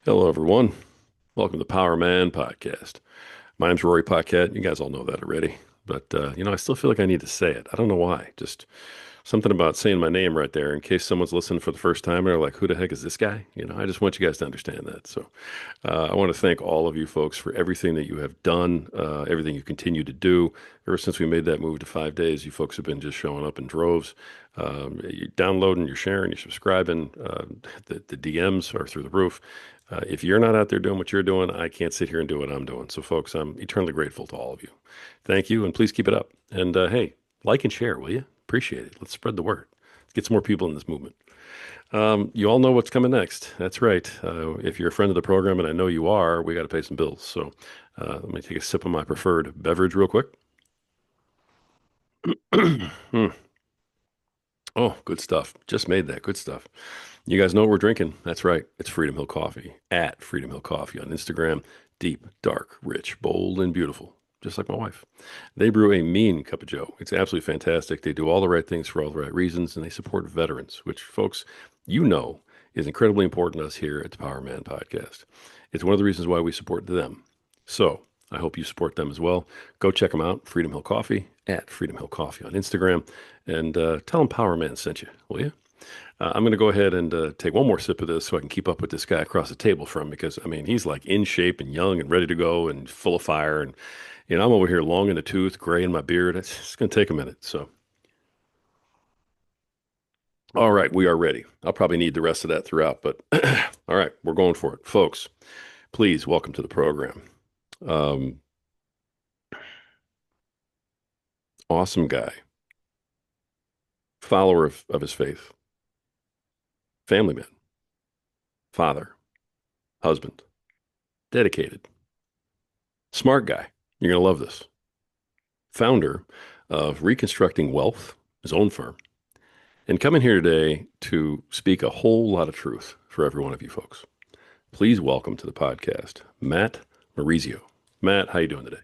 Hello, everyone. Welcome to Power Man Podcast. My name's Rory Paquette. You guys all know that already. But, I still feel like I need to say it. I don't know why. Just something about saying my name right there in case someone's listening for the first time and they're like, who the heck is this guy? I just want you guys to understand that. So I want to thank all of you folks for everything that you have done, everything you continue to do. Ever since we made that move to 5 days, you folks have been just showing up in droves. You're downloading, you're sharing, you're subscribing. The DMs are through the roof. If you're not out there doing what you're doing, I can't sit here and do what I'm doing. So, folks, I'm eternally grateful to all of you. Thank you, and please keep it up. And hey, like and share, will you? Appreciate it. Let's spread the word. Let's get some more people in this movement. You all know what's coming next. That's right. If you're a friend of the program, and I know you are, we got to pay some bills. So let me take a sip of my preferred beverage real quick. Hmm. Oh, good stuff. Just made that. Good stuff. You guys know what we're drinking. That's right. It's Freedom Hill Coffee at Freedom Hill Coffee on Instagram. Deep, dark, rich, bold, and beautiful. Just like my wife. They brew a mean cup of joe. It's absolutely fantastic. They do all the right things for all the right reasons, and they support veterans, which, folks, you know is incredibly important to us here at the Power Man Podcast. It's one of the reasons why we support them. So I hope you support them as well. Go check them out, Freedom Hill Coffee at Freedom Hill Coffee on Instagram, and tell them Power Man sent you, will you? I'm going to go ahead and take one more sip of this so I can keep up with this guy across the table from because, I mean, he's like in shape and young and ready to go and full of fire. And, I'm over here long in the tooth, gray in my beard. It's going to take a minute. So, all right, we are ready. I'll probably need the rest of that throughout, but all right, we're going for it. Folks, please welcome to the program. Um, awesome guy, follower of his faith, family man, father, husband, dedicated, smart guy. You're going to love this. Founder of Reconstructing Wealth, his own firm, and coming here today to speak a whole lot of truth for every one of you folks. Please welcome to the podcast, Matt Morizio. Matt, how you doing today?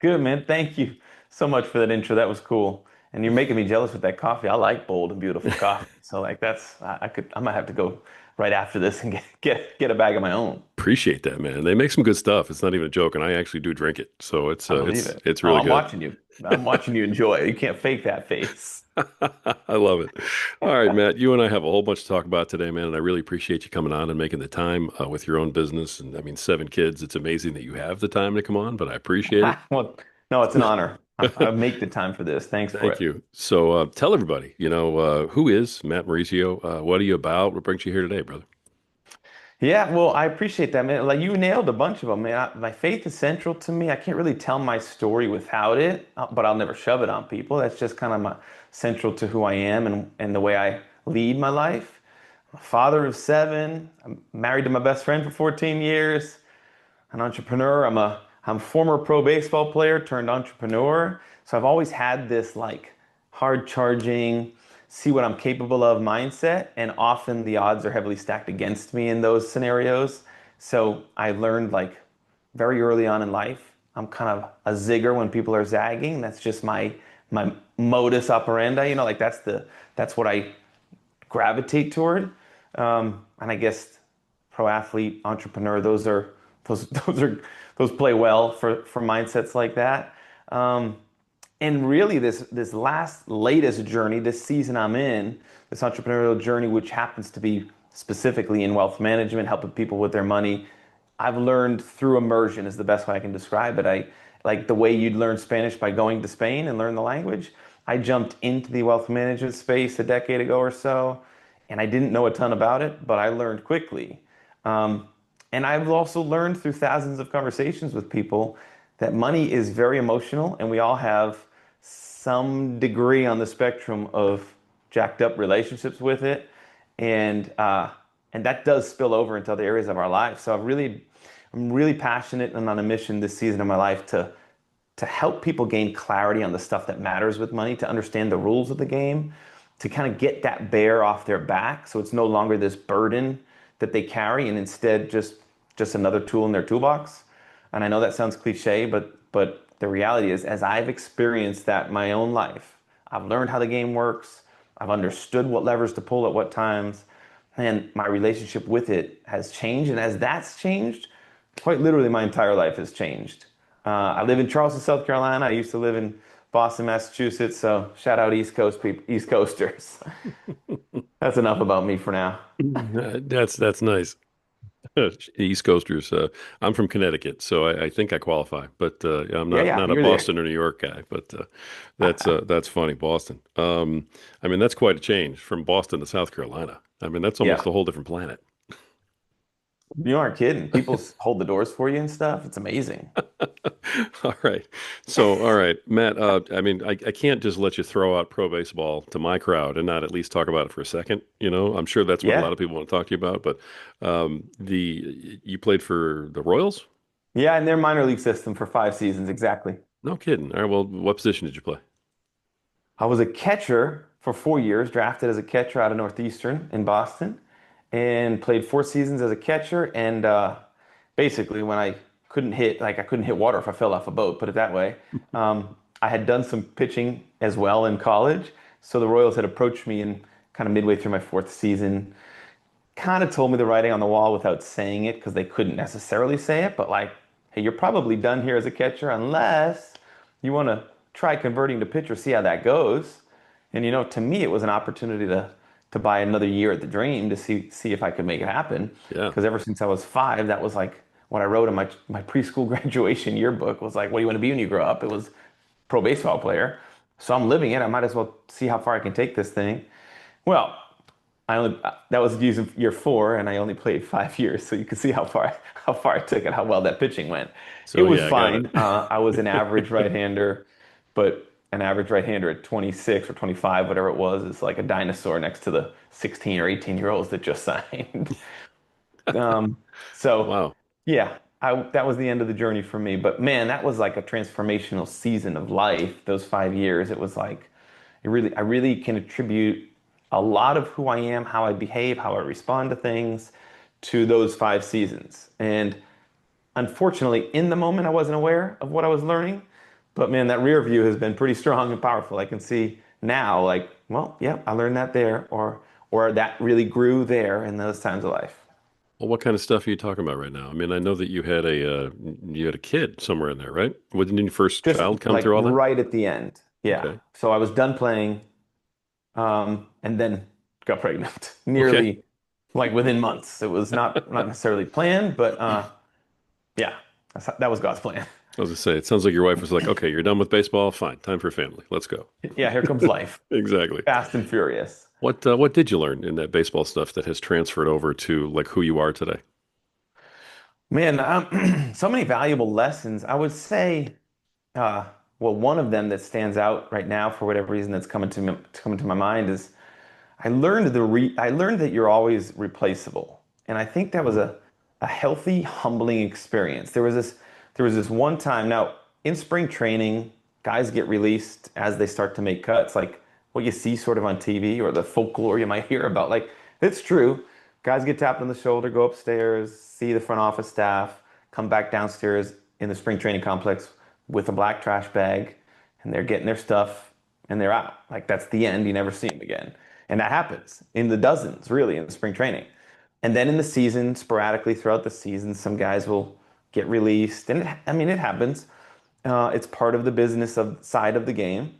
Good, man. Thank you so much for that intro. That was cool. And you're making me jealous with that coffee. I like bold and beautiful coffee. So like I might have to go right after this and get a bag of my own. Appreciate that, man. They make some good stuff. It's not even a joke, and I actually do drink it, so it's I uh, believe it's it. it's Oh, really I'm good. watching you. I'm watching you enjoy it. You can't fake that face. I love it. All right, Matt, you and I have a whole bunch to talk about today, man, and I really appreciate you coming on and making the time with your own business. And I mean, 7 kids. It's amazing that you have the time to come on, but I appreciate it. Well, no, it's an honor. I make the time for this. Thanks for Thank it. you. So tell everybody, who is Matt Morizio? What are you about? What brings you here today, brother? Yeah, well, I appreciate that, man. Like you nailed a bunch of them, man. My faith is central to me. I can't really tell my story without it, but I'll never shove it on people. That's just kind of my central to who I am and the way I lead my life. I'm a father of seven. I'm married to my best friend for 14 years. An entrepreneur. I'm a former pro baseball player turned entrepreneur. So I've always had this like hard charging, see what I'm capable of mindset, and often the odds are heavily stacked against me in those scenarios. So I learned like very early on in life, I'm kind of a zigger when people are zagging. That's just my modus operandi. Like that's what I gravitate toward. And I guess pro athlete, entrepreneur, those those are those play well for mindsets like that. Um, and really, this last latest journey, this season I'm in, this entrepreneurial journey, which happens to be specifically in wealth management, helping people with their money, I've learned through immersion is the best way I can describe it. I like the way you'd learn Spanish by going to Spain and learn the language. I jumped into the wealth management space a decade ago or so, and I didn't know a ton about it, but I learned quickly. Um, and I've also learned through thousands of conversations with people that money is very emotional, and we all have some degree on the spectrum of jacked up relationships with it, and uh, and that does spill over into other areas of our life. So I'm really passionate and on a mission this season of my life to help people gain clarity on the stuff that matters with money, to understand the rules of the game, to kind of get that bear off their back, so it's no longer this burden that they carry, and instead just another tool in their toolbox. And I know that sounds cliche, but the reality is, as I've experienced that in my own life, I've learned how the game works. I've understood what levers to pull at what times. and my relationship with it has changed. And as that's changed, quite literally, my entire life has changed. I live in Charleston, South Carolina. I used to live in Boston, Massachusetts. So shout out East Coast people, East Coasters. That's enough about me for now. That's nice. East Coasters. I'm from Connecticut, so I think I qualify, but yeah, I'm Yeah, not yeah, not a you're there. Boston or New York guy. But that's funny, Boston. I mean that's quite a change from Boston to South Carolina. I mean that's almost Yeah, a whole different planet. you aren't kidding. People hold the doors for you and stuff. It's amazing. All right. So, all right, Matt, I mean, I can't just let you throw out pro baseball to my crowd and not at least talk about it for a second. You know, I'm sure that's what a lot Yeah. of people want to talk to you about, but you played for the Royals? Yeah, in their minor league system for 5 seasons, exactly. No kidding. All right, well, what position did you play? I was a catcher for 4 years, drafted as a catcher out of Northeastern in Boston, and played 4 seasons as a catcher. And basically, when I couldn't hit, like I couldn't hit water if I fell off a boat, put it that way. I had done some pitching as well in college. So the Royals had approached me and kind of midway through my 4th season, kind of told me the writing on the wall without saying it because they couldn't necessarily say it, but like, hey, you're probably done here as a catcher unless you want to try converting to pitcher, see how that goes. And to me, it was an opportunity to buy another year at the Dream to see if I could make it happen. Yeah. Because ever since I was 5, that was like what I wrote in my preschool graduation yearbook was like, what do you want to be when you grow up? It was pro baseball player. So I'm living it. I might as well see how far I can take this thing. Well, I only that was using year 4, and I only played 5 years, so you can see how far I took it, how well that pitching went. It So was yeah, I got it. fine. I was an average right-hander, but an average right-hander at 26 or 25, whatever it was, is like a dinosaur next to the 16 or 18-year-olds that just signed. Um, so Wow. yeah, that was the end of the journey for me. But man, that was like a transformational season of life. Those 5 years, it was like I really can attribute a lot of who I am, how I behave, how I respond to things, to those 5 seasons. And unfortunately, in the moment, I wasn't aware of what I was learning. But man, that rear view has been pretty strong and powerful. I can see now, like, well, yeah, I learned that there, or that really grew there in those times of life. Well, what kind of stuff are you talking about right now? I mean, I know that you had a kid somewhere in there, right? Didn't your first Just child come like through all that? right at the end. Yeah. Okay. So I was done playing, and then got pregnant Okay. nearly like within months. It was not necessarily planned, but yeah, that was God's plan. I was gonna say, it sounds like your wife was like, "Okay, you're done with baseball. Fine, time for family. Let's go." Yeah, here comes life, Exactly. fast and furious. What did you learn in that baseball stuff that has transferred over to like who you are today? Man, so many valuable lessons. I would say, uh, well, one of them that stands out right now for whatever reason that's coming to my mind is I learned that you're always replaceable. And I think that was Mhm. a healthy, humbling experience. There was this one time now in spring training, guys get released as they start to make cuts, like what you see sort of on TV or the folklore you might hear about. Like it's true. Guys get tapped on the shoulder, go upstairs, see the front office staff, come back downstairs in the spring training complex with a black trash bag, and they're getting their stuff and they're out. Like that's the end. You never see them again. And that happens in the dozens, really, in the spring training. And then in the season, sporadically throughout the season, some guys will get released. And I mean, it happens. It's part of the business of side of the game.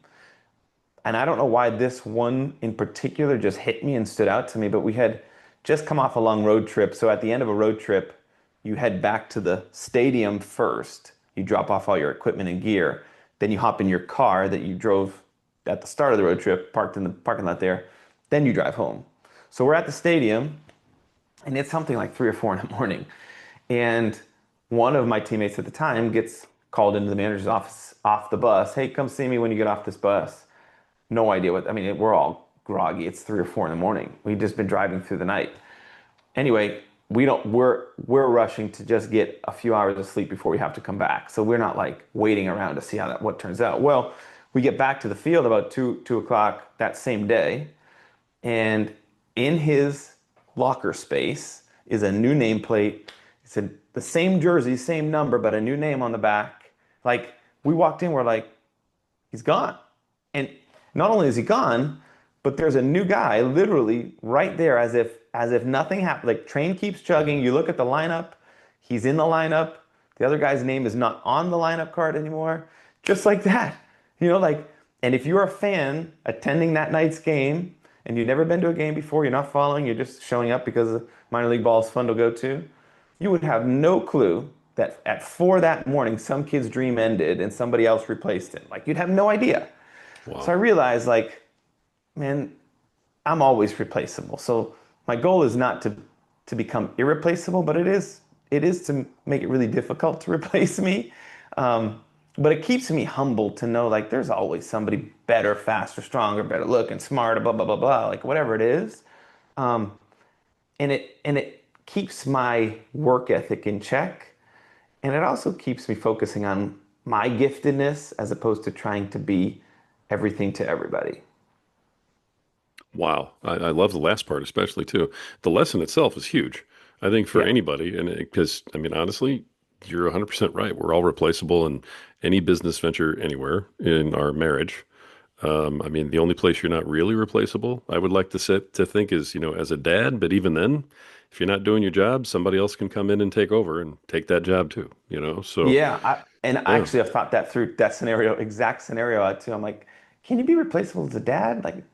And I don't know why this one in particular just hit me and stood out to me, but we had just come off a long road trip. So at the end of a road trip, you head back to the stadium first. You drop off all your equipment and gear. Then you hop in your car that you drove at the start of the road trip, parked in the parking lot there. Then you drive home. So we're at the stadium, and it's something like 3 or 4 in the morning. And one of my teammates at the time gets called into the manager's office off the bus. Hey, come see me when you get off this bus. No idea what, I mean, we're all groggy. It's 3 or 4 in the morning. We've just been driving through the night. Anyway, we're rushing to just get a few hours of sleep before we have to come back. So we're not like waiting around to see what turns out. Well, we get back to the field about 2 o'clock that same day, and in his locker space is a new nameplate. It said the same jersey, same number, but a new name on the back. Like we walked in, we're like, he's gone. And not only is he gone, but there's a new guy literally right there as if as if nothing happened. Like train keeps chugging. You look at the lineup, he's in the lineup. The other guy's name is not on the lineup card anymore. Just like that. Like, and if you're a fan attending that night's game and you've never been to a game before, you're not following, you're just showing up because minor league ball is fun to go to, you would have no clue that at 4 that morning, some kid's dream ended and somebody else replaced him. Like, you'd have no idea. So I Wow. realized, like, man, I'm always replaceable. So my goal is not to become irreplaceable, but it is to make it really difficult to replace me. Um, but it keeps me humble to know like there's always somebody better, faster, stronger, better looking, smarter, blah blah blah blah, like whatever it is. Um, and it keeps my work ethic in check, and it also keeps me focusing on my giftedness as opposed to trying to be everything to everybody. Wow. I love the last part, especially too. The lesson itself is huge. I think for Yeah. anybody, and because I mean, honestly, you're 100% right. We're all replaceable in any business venture anywhere in our marriage. I mean, the only place you're not really replaceable, I would like to sit to think is, as a dad, but even then, if you're not doing your job, somebody else can come in and take over and take that job too. So, Yeah, and yeah, actually I've thought that through that scenario, exact scenario out too. I'm like, can you be replaceable as a dad? Like,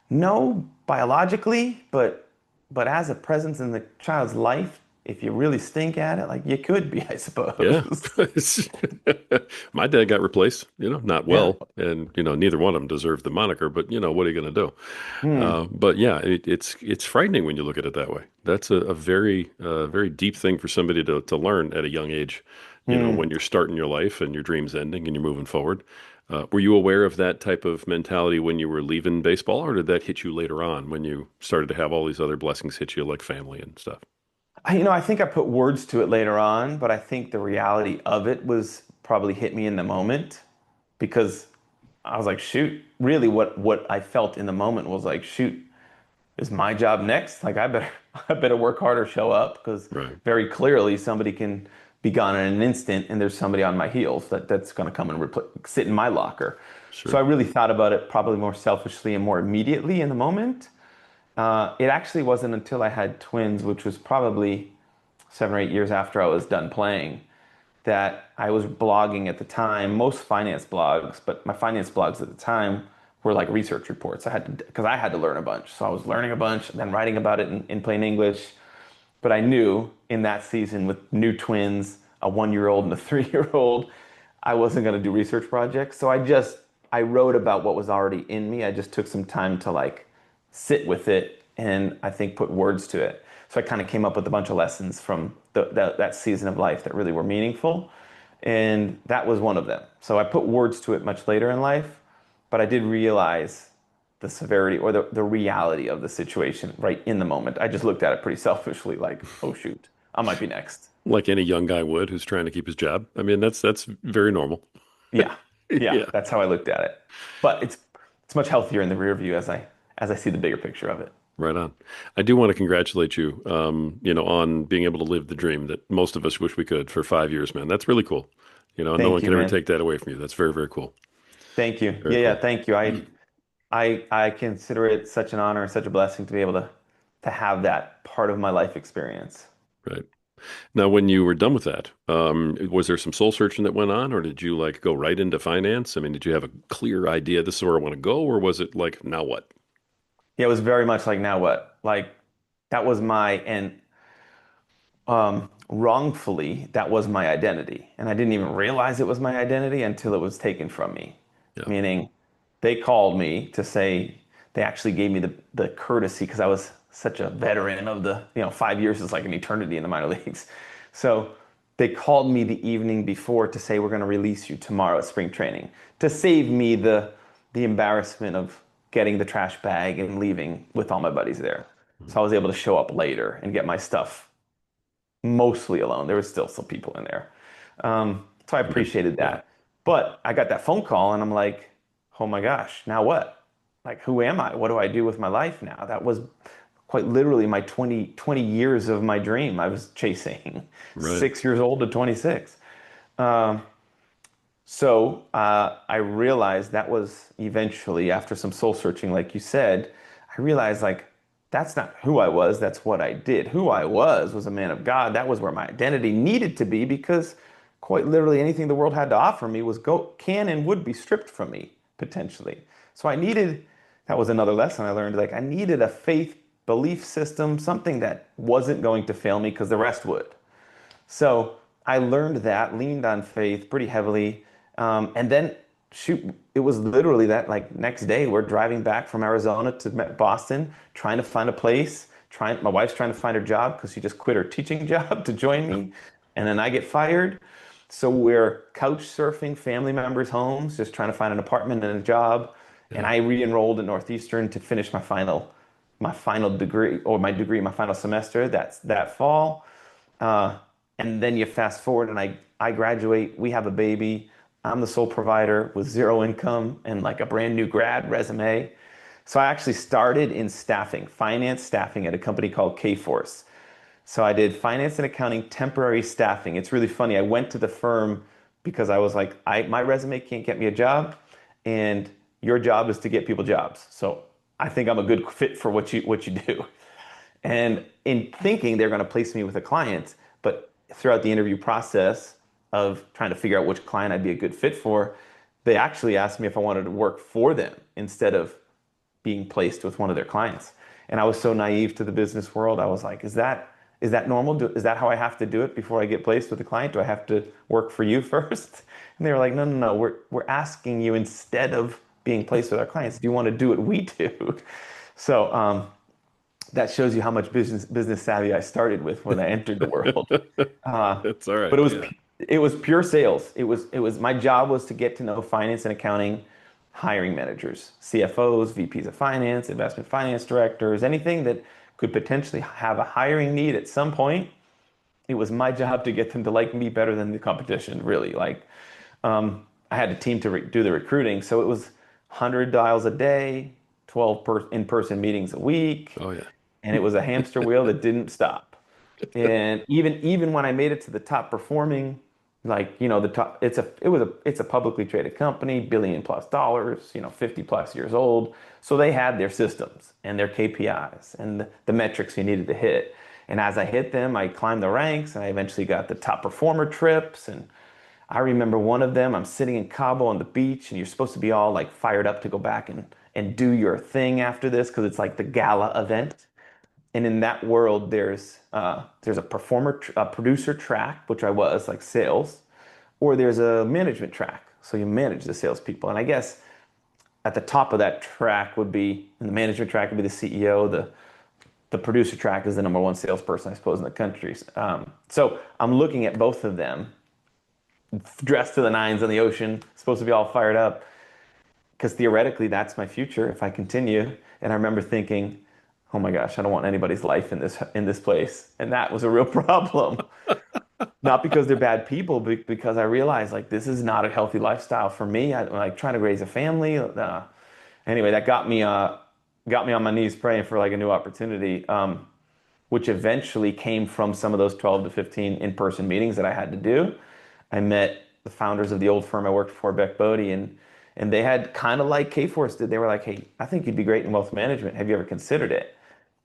no, biologically, but as a presence in the child's life, if you really stink at it, like you could be, I yeah. suppose. My dad got replaced, not Yeah. well, and neither one of them deserved the moniker, but what are you going to do? Hmm. But yeah, it's frightening when you look at it that way. That's a very deep thing for somebody to learn at a young age. Hmm. When you're starting your life and your dream's ending and you're moving forward. Were you aware of that type of mentality when you were leaving baseball, or did that hit you later on when you started to have all these other blessings hit you, like family and stuff? I think I put words to it later on, but I think the reality of it was probably hit me in the moment because I was like, shoot, really what I felt in the moment was like, shoot, is my job next? Like I better I better work harder, show up because Right. very clearly somebody can be gone in an instant and there's somebody on my heels that's going to come and sit in my locker. So I Sure. really thought about it probably more selfishly and more immediately in the moment. It actually wasn't until I had twins, which was probably 7 or 8 years after I was done playing, that I was blogging at the time, most finance blogs, but my finance blogs at the time were like research reports. Because I had to learn a bunch. So I was learning a bunch and then writing about it in plain English. But I knew in that season with new twins, a 1 year old and a 3 year old, I wasn't going to do research projects. So I wrote about what was already in me. I just took some time to like sit with it and I think put words to it. So I kind of came up with a bunch of lessons from that season of life that really were meaningful. And that was one of them. So I put words to it much later in life, but I did realize the severity or the reality of the situation right in the moment. I just looked at it pretty selfishly, like, oh shoot, I might be next. Like any young guy would who's trying to keep his job. I mean, that's very normal. Yeah, yeah, Yeah. that's how I looked at it. But it's much healthier in the rear view as I see the bigger picture of it. Right on. I do want to congratulate you, on being able to live the dream that most of us wish we could for 5 years, man. That's really cool. No one Thank you, can ever man. take that away from you. That's very, very cool. Thank you. Very Yeah, yeah, cool. thank you. I consider it such an honor and such a blessing to be able to have that part of my life experience. Right. Now, when you were done with that, was there some soul searching that went on, or did you like go right into finance? I mean, did you have a clear idea this is where I want to go, or was it like, now what? Yeah, it was very much like now what? Like that was my and wrongfully, that was my identity. And I didn't even realize it was my identity until it was taken from me. Yeah. Meaning, they called me to say they actually gave me the courtesy because I was such a veteran of 5 years is like an eternity in the minor leagues. So they called me the evening before to say, we're going to release you tomorrow at spring training to save me the embarrassment of getting the trash bag and leaving with all my buddies there. So I was able to show up later and get my stuff mostly alone. There was still some people in there. So I Right. appreciated Yeah. that. But I got that phone call and I'm like, oh my gosh, now what? Like, who am I? What do I do with my life now? That was quite literally my 20 years of my dream I was chasing, Right. 6 years old to 26. So I realized that was eventually, after some soul searching, like you said, I realized like that's not who I was. That's what I did. Who I was a man of God. That was where my identity needed to be because quite literally anything the world had to offer me was can and would be stripped from me potentially. So I needed, that was another lesson I learned. Like I needed a faith belief system, something that wasn't going to fail me because the rest would. So I learned that, leaned on faith pretty heavily. And then, shoot, it was literally that like next day, we're driving back from Arizona to Boston, trying to find a place. My wife's trying to find her job because she just quit her teaching job to join Yeah. me. And then I get fired. So we're couch surfing family members' homes, just trying to find an apartment and a job. And Yeah. I re-enrolled at Northeastern to finish my final degree or my final semester. That's that fall. Uh, and then you fast forward and I graduate, we have a baby. I'm the sole provider with zero income and like a brand new grad resume. So I actually started in staffing, finance staffing at a company called Kforce. So I did finance and accounting temporary staffing. It's really funny. I went to the firm because I was like, my resume can't get me a job, and your job is to get people jobs. So I think I'm a good fit for what you do. And in thinking they're going to place me with a client, but throughout the interview process of trying to figure out which client I'd be a good fit for, they actually asked me if I wanted to work for them instead of being placed with one of their clients. And I was so naive to the business world. I was like, is that normal? Is that how I have to do it before I get placed with a client? Do I have to work for you first? And they were like, no, no, no. We're asking you instead of being placed with our clients, do you want to do what we do? So that shows you how much business savvy I started with when I entered the world. Uh, That's all but right. Yeah. it was pure sales. It was my job was to get to know finance and accounting hiring managers, CFOs, VPs of finance, investment finance directors, anything that could potentially have a hiring need at some point. It was my job to get them to like me better than the competition, really. Like I had a team to do the recruiting, so it was 100 dials a day, 12 in-person meetings a week, Oh yeah. and it was a hamster wheel that didn't stop. And even when I made it to the top performing, like the top, it's a publicly traded company, billion plus dollars, 50 plus years old. So they had their systems and their KPIs and the metrics you needed to hit. And as I hit them, I climbed the ranks and I eventually got the top performer trips. And I remember one of them, I'm sitting in Cabo on the beach, and you're supposed to be all like fired up to go back and do your thing after this because it's like the gala event. And in that world, there's a producer track, which I was like sales, or there's a management track. So you manage the salespeople. And I guess at the top of that track would be, in the management track would be the CEO. The producer track is the number one salesperson, I suppose, in the country. So I'm looking at both of them, dressed to the nines on the ocean, supposed to be all fired up, because theoretically that's my future if I continue. And I remember thinking, oh my gosh, I don't want anybody's life in this place. And that was a real problem. Not because they're bad people, but because I realized like this is not a healthy lifestyle for me. I like trying to raise a family. Anyway, that got me on my knees praying for like a new opportunity, which eventually came from some of those 12 to 15 in-person meetings that I had to do. I met the founders of the old firm I worked for, Beck Bodie, and they had kind of like Kforce did. They were like, "Hey, I think you'd be great in wealth management. Have you ever considered it?"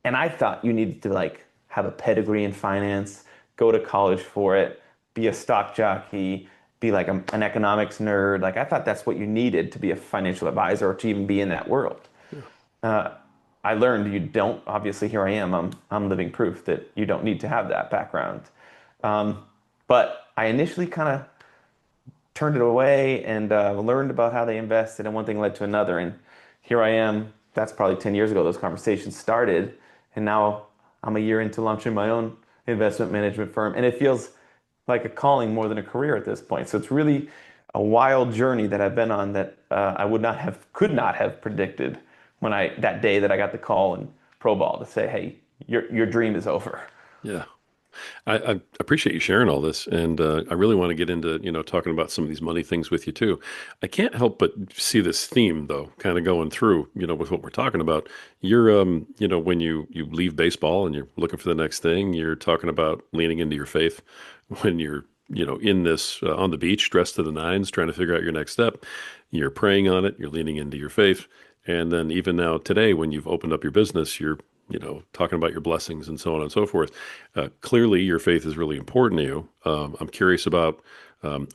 And I thought you needed to like have a pedigree in finance, go to college for it, be a stock jockey, be like an economics nerd. Like I thought that's what you needed to be a financial advisor or to even be in that world. Yeah. Uh, I learned you don't. Obviously, here I am. I'm living proof that you don't need to have that background. Um, but I initially kind of turned it away and learned about how they invested, and one thing led to another. And here I am. That's probably 10 years ago those conversations started. And now I'm a year into launching my own investment management firm. And it feels like a calling more than a career at this point. So it's really a wild journey that I've been on that could not have predicted that day that I got the call in Pro Ball to say, hey, your dream is over. Yeah. I appreciate you sharing all this, and I really want to get into talking about some of these money things with you too. I can't help but see this theme though, kind of going through, with what we're talking about. You're, when you leave baseball and you're looking for the next thing, you're talking about leaning into your faith. When you're, in this on the beach, dressed to the nines, trying to figure out your next step, you're praying on it. You're leaning into your faith, and then even now today, when you've opened up your business, you're talking about your blessings and so on and so forth. Clearly, your faith is really important to you. I'm curious about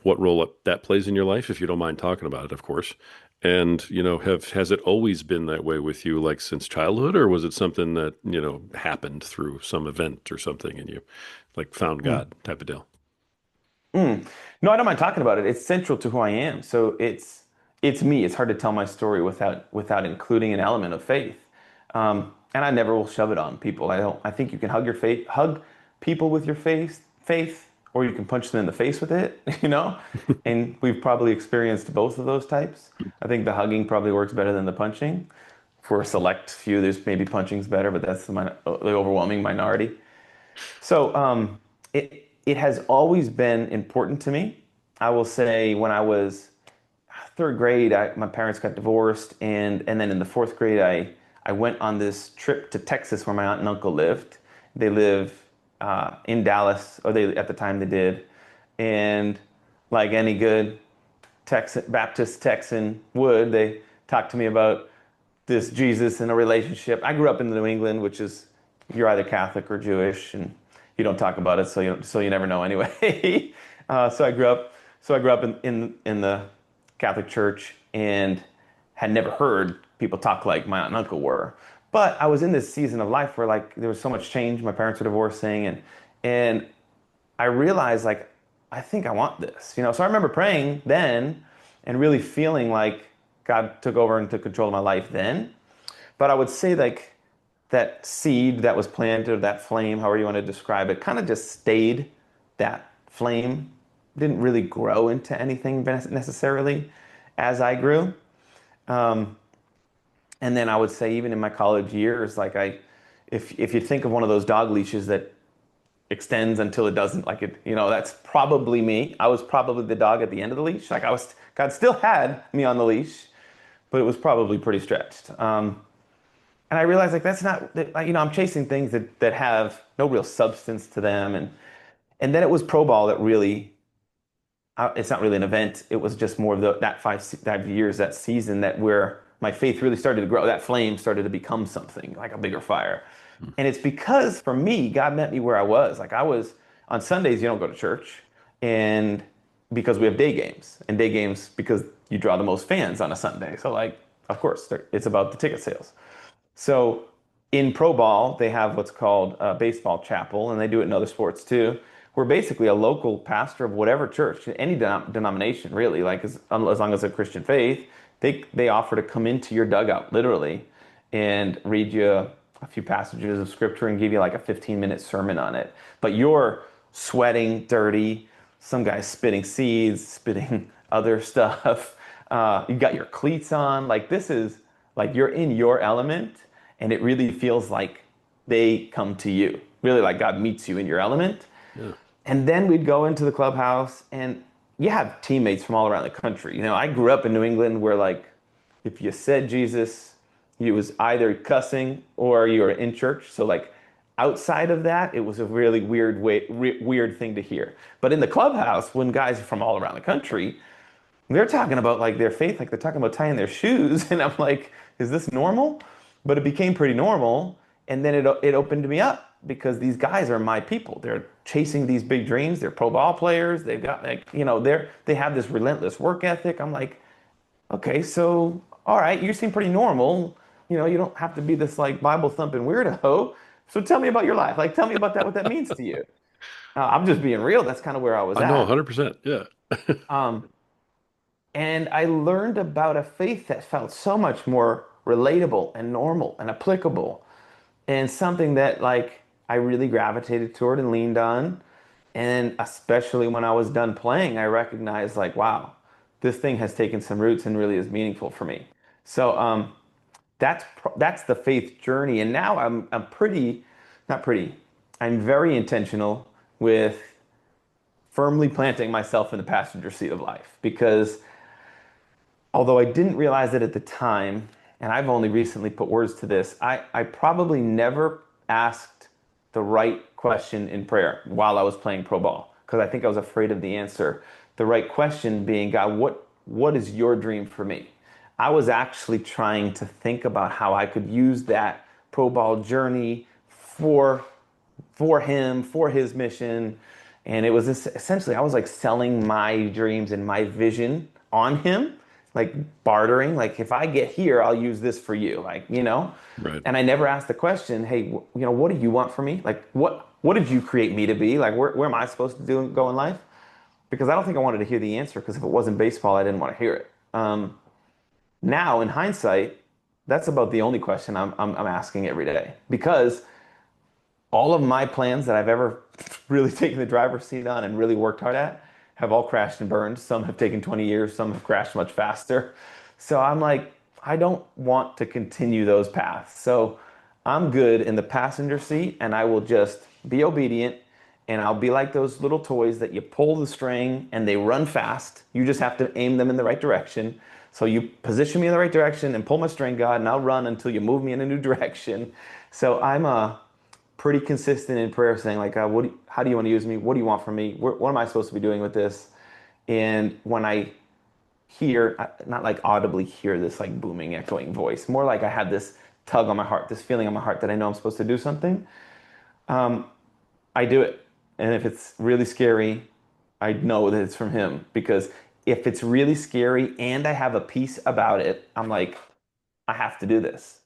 what role that plays in your life, if you don't mind talking about it, of course. And, has it always been that way with you, like since childhood, or was it something that, happened through some event or something and you like found Mm. God type of deal? Mm. No, I don't mind talking about it. It's central to who I am. So it's me. It's hard to tell my story without including an element of faith. And I never will shove it on people. I don't. I think you can hug people with your faith, or you can punch them in the face with it. You know, and we've probably experienced both of those types. I think the hugging probably works better than the punching. For a select few, there's maybe punching's better, but that's the overwhelming minority. So it has always been important to me. I will say when I was third grade, my parents got divorced, and then in the fourth grade, I went on this trip to Texas where my aunt and uncle lived. They live in Dallas, or they at the time they did, and like any good Texan Baptist Texan would, they talked to me about this Jesus and a relationship. I grew up in New England, which is you're either Catholic or Jewish, and you don't talk about it, so you never know anyway. So I grew up in the Catholic Church and had never heard people talk like my aunt and uncle were. But I was in this season of life where like there was so much change. My parents were divorcing, and I realized like I think I want this, you know. So I remember praying then and really feeling like God took over and took control of my life then. But I would say like that seed that was planted, or that flame, however you want to describe it, kind of just stayed that flame. Didn't really grow into anything necessarily as I grew. Um, and then I would say even in my college years, like if you think of one of those dog leashes that extends until it doesn't, like it, that's probably me. I was probably the dog at the end of the leash. God still had me on the leash, but it was probably pretty stretched. And I realized like that's not, I'm chasing things that have no real substance to them. And then it was pro ball that really, it's not really an event. It was just more of that 5 years, that season that where my faith really started to grow. That flame started to become something like a bigger fire. And it's because for me, God met me where I was. Like I was on Sundays, you don't go to church, and because we have day games, and day games because you draw the most fans on a Sunday. So like, of course, it's about the ticket sales. So in pro ball, they have what's called a baseball chapel, and they do it in other sports too. We're basically a local pastor of whatever church, any denomination really, like as long as a Christian faith, they offer to come into your dugout literally and read you a few passages of scripture and give you like a 15-minute sermon on it. But you're sweating, dirty, some guy's spitting seeds, spitting other stuff. You got your cleats on. Like this is like you're in your element, and it really feels like they come to you. Really, like God meets you in your element. Yeah. And then we'd go into the clubhouse, and you have teammates from all around the country. I grew up in New England where, like, if you said Jesus, you was either cussing or you were in church. So, like, outside of that, it was a really weird thing to hear. But in the clubhouse, when guys from all around the country, they're talking about like their faith, like they're talking about tying their shoes, and I'm like, is this normal? But it became pretty normal, and then it opened me up because these guys are my people. They're chasing these big dreams. They're pro ball players. They've got like they have this relentless work ethic. I'm like, okay, so all right, you seem pretty normal. You don't have to be this like Bible thumping weirdo. So tell me about your life. Like, tell me about that. What that means to you. I'm just being real. That's kind of where I was I know at. 100%. Yeah. Um, And I learned about a faith that felt so much more relatable and normal and applicable, and something that like I really gravitated toward and leaned on. And especially when I was done playing, I recognized like, wow, this thing has taken some roots and really is meaningful for me. So that's the faith journey. And now I'm pretty, not pretty, I'm very intentional with firmly planting myself in the passenger seat of life because although I didn't realize it at the time, and I've only recently put words to this, I probably never asked the right question in prayer while I was playing pro ball because I think I was afraid of the answer. The right question being, God, what is your dream for me? I was actually trying to think about how I could use that pro ball journey for him, for his mission. And it was this essentially, I was like selling my dreams and my vision on him, like bartering, like if I get here, I'll use this for you, like, Right. And I never asked the question, hey, what do you want from me? Like, what did you create me to be? Like, where am I supposed to go in life? Because I don't think I wanted to hear the answer because if it wasn't baseball, I didn't want to hear it. Now, in hindsight, that's about the only question I'm asking every day because all of my plans that I've ever really taken the driver's seat on and really worked hard at have all crashed and burned. Some have taken 20 years, some have crashed much faster. So I'm like, I don't want to continue those paths. So I'm good in the passenger seat and I will just be obedient and I'll be like those little toys that you pull the string and they run fast. You just have to aim them in the right direction. So you position me in the right direction and pull my string, God, and I'll run until you move me in a new direction. So I'm a pretty consistent in prayer saying like, how do you want to use me? What do you want from me? What am I supposed to be doing with this? And when I hear, not like audibly hear this like booming, echoing voice, more like I had this tug on my heart, this feeling on my heart that I know I'm supposed to do something, I do it. And if it's really scary, I know that it's from him because if it's really scary and I have a peace about it, I'm like, I have to do this.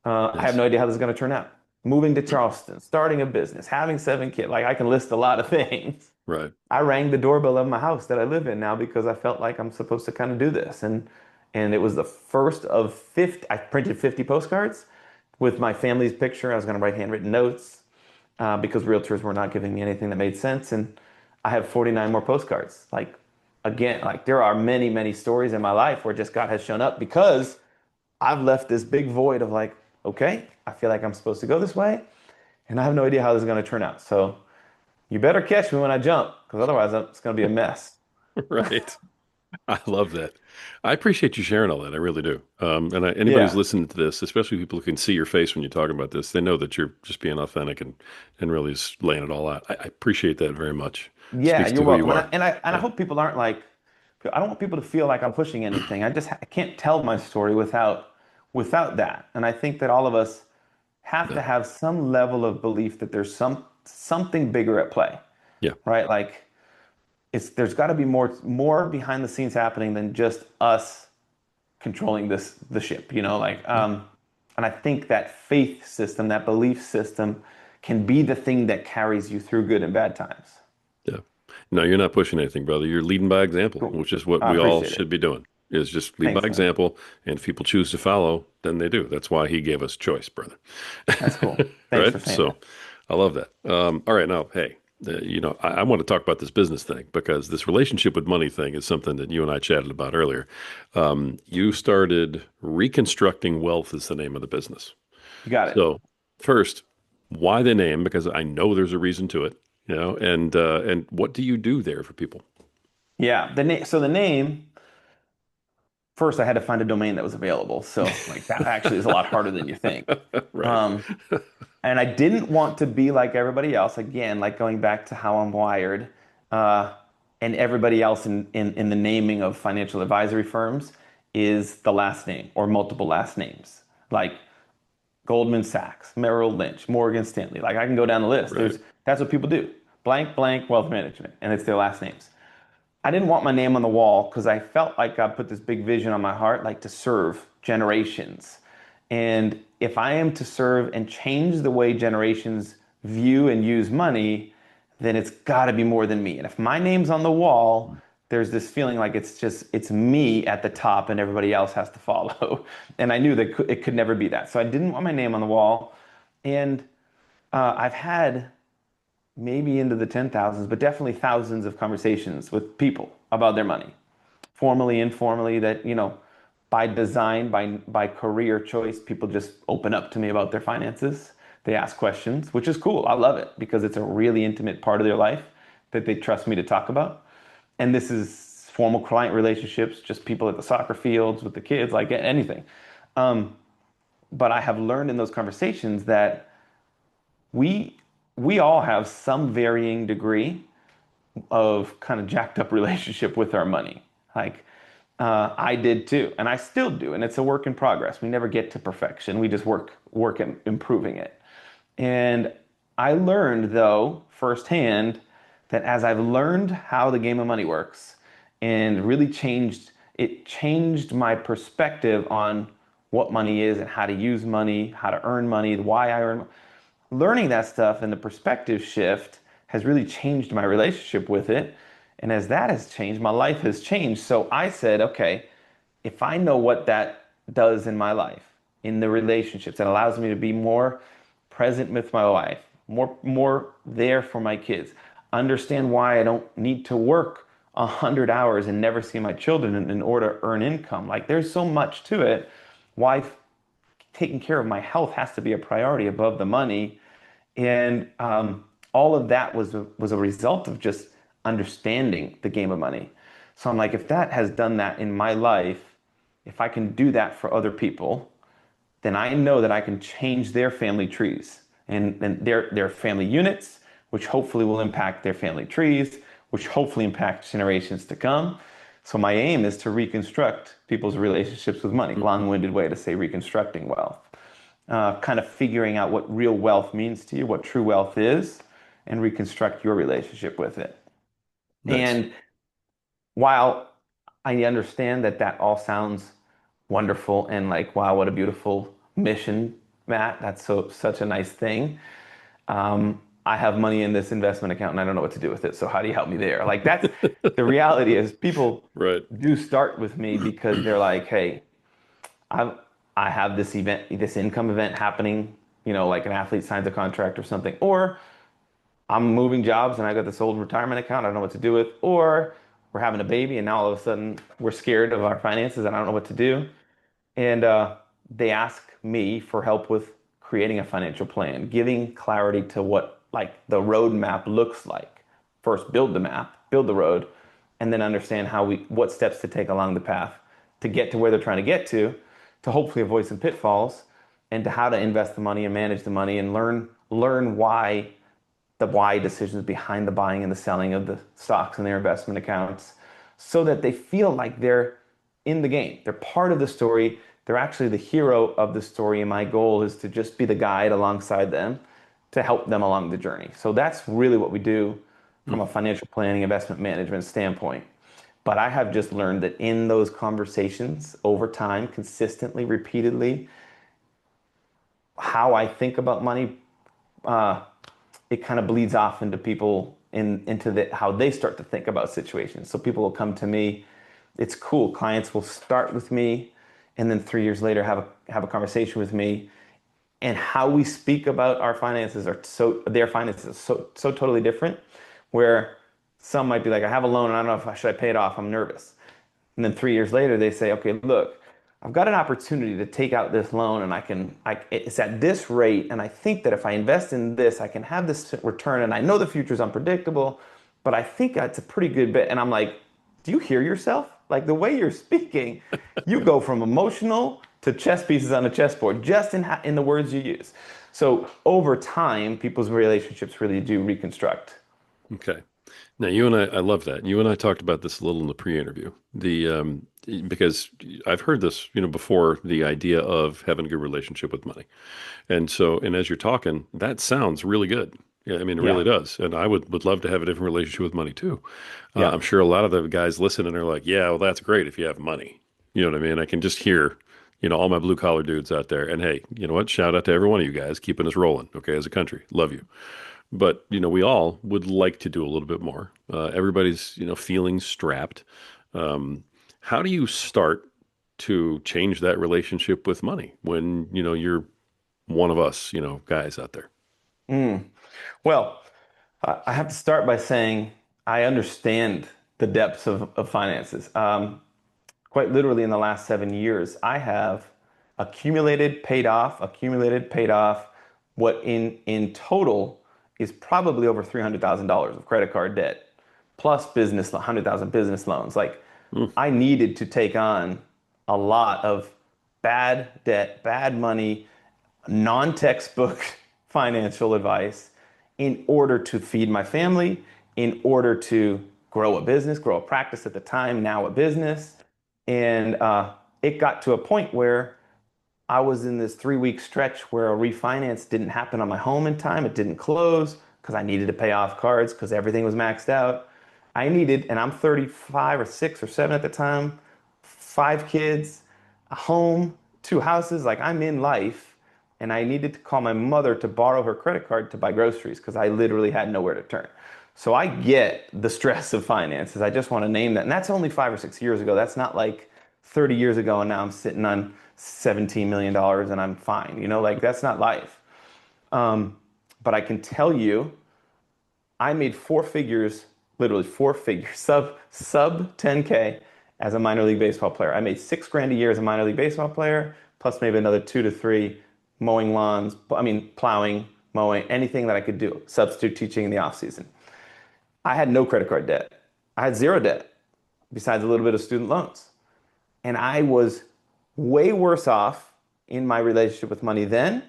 I have Yes. no idea how this is going to turn out. Moving to Charleston, starting a business, having 7 kids, like I can list a lot of things. Right. I rang the doorbell of my house that I live in now because I felt like I'm supposed to kind of do this. And it was the first of 50, I printed 50 postcards with my family's picture. I was going to write handwritten notes because realtors were not giving me anything that made sense. And I have 49 more postcards. Like, again, like there are many, many stories in my life where just God has shown up because I've left this big void of like, okay, I feel like I'm supposed to go this way, and I have no idea how this is going to turn out. So you better catch me when I jump, because otherwise it's going to be a mess. Right. I love that. I appreciate you sharing all that. I really do. Anybody who's Yeah. listening to this, especially people who can see your face when you're talking about this, they know that you're just being authentic and really just laying it all out. I appreciate that very much. Yeah, Speaks you're to who you welcome. And I, are. and I and I Yeah. hope people aren't like, I don't want people to feel like I'm pushing anything. I can't tell my story without that. And I think that all of us have to Yeah. have some level of belief that there's something bigger at play, Yeah. right? Like there's got to be more behind the scenes happening than just us controlling the ship, like Yeah. and I think that faith system, that belief system can be the thing that carries you through good and bad times. Yeah. No, you're not pushing anything, brother. You're leading by example, Cool. which is what I we all appreciate it. should be doing, is just lead by Thanks, man. example. And if people choose to follow, then they do. That's why he gave us choice, brother. That's cool. Thanks for Right? saying So that. I love that. All right. Now, hey, I want to talk about this business thing because this relationship with money thing is something that you and I chatted about earlier. You started Reconstructing Wealth is the name of the business. You got it. So first, why the name? Because I know there's a reason to it, and what do you do there for people? Yeah, the name, first I had to find a domain that was available. So like that actually is a lot harder than you think. Right. Um, and I didn't want to be like everybody else. Again, like going back to how I'm wired, uh, and everybody else in the naming of financial advisory firms is the last name or multiple last names. Like Goldman Sachs, Merrill Lynch, Morgan Stanley. Like I can go down the list. Right. That's what people do. Blank, blank, wealth management, and it's their last names. I didn't want my name on the wall because I felt like God put this big vision on my heart, like to serve generations. And if I am to serve and change the way generations view and use money, then it's got to be more than me. And if my name's on the wall, there's this feeling like it's me at the top and everybody else has to follow. And I knew that it could never be that. So I didn't want my name on the wall. And I've had maybe into the 10,000s, but definitely thousands of conversations with people about their money, formally, informally, that, by design, by career choice, people just open up to me about their finances. They ask questions, which is cool. I love it because it's a really intimate part of their life that they trust me to talk about. And this is formal client relationships, just people at the soccer fields with the kids, like anything. Um, but I have learned in those conversations that we we all have some varying degree of kind of jacked up relationship with our money. Like I did too, and I still do, and it's a work in progress. We never get to perfection. We just work at improving it. And I learned though firsthand that as I've learned how the game of money works and really changed my perspective on what money is and how to use money, how to earn money, why I earn. Learning that stuff and the perspective shift has really changed my relationship with it. And as that has changed, my life has changed. So I said, okay, if I know what that does in my life, in the relationships, that allows me to be more present with my wife, more there for my kids, understand why I don't need to work 100 hours and never see my children in order to earn income. Like there's so much to it. Why taking care of my health has to be a priority above the money. And all of that was a result of just understanding the game of money. So I'm like, if that has done that in my life, if I can do that for other people, then I know that I can change their family trees and their family units, which hopefully will impact their family trees, which hopefully impact generations to come. So my aim is to reconstruct people's relationships with money. Long-winded way to say reconstructing wealth. Kind of figuring out what real wealth means to you, what true wealth is, and reconstruct your relationship with it. Nice. And while I understand that that all sounds wonderful and like, wow, what a beautiful mission, Matt. That's such a nice thing. I have money in this investment account and I don't know what to do with it. So how do you help me there? Like that's the reality is people Right. do start with me because they're like, hey, I I have this event, this income event happening, like an athlete signs a contract or something, or I'm moving jobs and I got this old retirement account I don't know what to do with, or we're having a baby and now all of a sudden we're scared of our finances and I don't know what to do. And they ask me for help with creating a financial plan, giving clarity to what like the roadmap looks like. First, build the map, build the road, and then understand what steps to take along the path to get to where they're trying to get to hopefully avoid some pitfalls, and to how to invest the money and manage the money and learn why decisions behind the buying and the selling of the stocks in their investment accounts so that they feel like they're in the game. They're part of the story. They're actually the hero of the story. And my goal is to just be the guide alongside them to help them along the journey. So that's really what we do from Mm. a financial planning, investment management standpoint. But I have just learned that in those conversations over time, consistently, repeatedly, how I think about money uh, it kind of bleeds off into people into how they start to think about situations. So people will come to me. It's cool. Clients will start with me, and then 3 years later have a conversation with me. And how we speak about our finances are their finances are so totally different. Where some might be like, I have a loan and I don't know if should I pay it off. I'm nervous. And then 3 years later, they say, okay, look, I've got an opportunity to take out this loan and it's at this rate. And I think that if I invest in this, I can have this return. And I know the future is unpredictable, but I think it's a pretty good bet. And I'm like, do you hear yourself? Like the way you're speaking, you go from emotional to chess pieces on a chessboard just in the words you use. So over time, people's relationships really do reconstruct. Okay. Now, you and I love that. You and I talked about this a little in the pre-interview. Because I've heard this, before, the idea of having a good relationship with money. And as you're talking, that sounds really good. Yeah, I mean, it really Yeah. does. And I would love to have a different relationship with money too. Yeah. I'm sure a lot of the guys listening are like, yeah, well, that's great if you have money. You know what I mean? I can just hear, all my blue collar dudes out there. And hey, you know what? Shout out to every one of you guys keeping us rolling. Okay, as a country, love you. But we all would like to do a little bit more. Everybody's feeling strapped. Um, how do you start to change that relationship with money when you're one of us, guys out there? Mm. Well, I have to start by saying I understand the depths of finances. Quite literally, in the last 7 years, I have accumulated, paid off, what in total is probably over $300,000 of credit card debt, plus 100,000 business loans. Like Mm, I needed to take on a lot of bad debt, bad money, non-textbook financial advice in order to feed my family, in order to grow a business, grow a practice at the time, now a business. And it got to a point where I was in this 3 week stretch where a refinance didn't happen on my home in time. It didn't close because I needed to pay off cards because everything was maxed out. I needed, and I'm 35 or 6 or 7 at the time, 5 kids, a home, 2 houses. Like I'm in life. And I needed to call my mother to borrow her credit card to buy groceries because I literally had nowhere to turn. So I get the stress of finances. I just want to name that. And that's only 5 or 6 years ago. That's not like 30 years ago and now I'm sitting on $17 million dollars and I'm fine. Like that's not life. But I can tell you, I made 4 figures, literally 4 figures, sub 10K as a minor league baseball player. I made 6 grand a year as a minor league baseball player, plus maybe another 2 to 3 mowing lawns, I mean plowing, mowing, anything that I could do, substitute teaching in the off season. I had no credit card debt. I had zero debt besides a little bit of student loans. And I was way worse off in my relationship with money then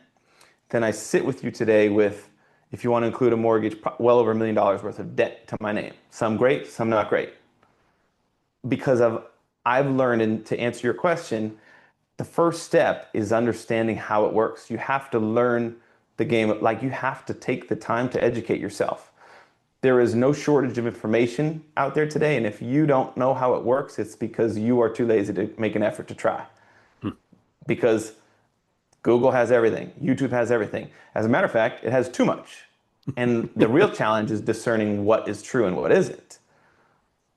than I sit with you today with, if you want to include a mortgage, well over $1 million worth of debt to my name. Some great, some not great. Because I've learned, and to answer your question, the first step is understanding how it works. You have to learn the game, like you have to take the time to educate yourself. There is no shortage of information out there today, and if you don't know how it works, it's because you are too lazy to make an effort to try. Hmm. Because Google has everything, YouTube has everything. As a matter of fact, it has too much. And the real challenge is discerning what is true and what isn't.